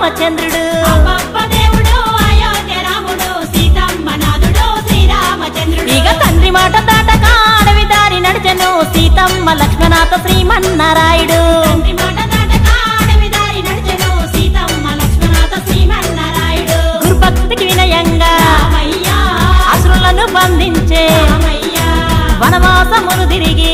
శ్రీరామచంద్రుడు ఇక తండ్రి మాట దాటక అడవి దారి నడిచెను సీతమ్మ లక్ష్మణాతో శ్రీమన్నారాయుడు గురుభక్తికి వినయంగా అసురులను బంధించే వనవాసమును తిరిగి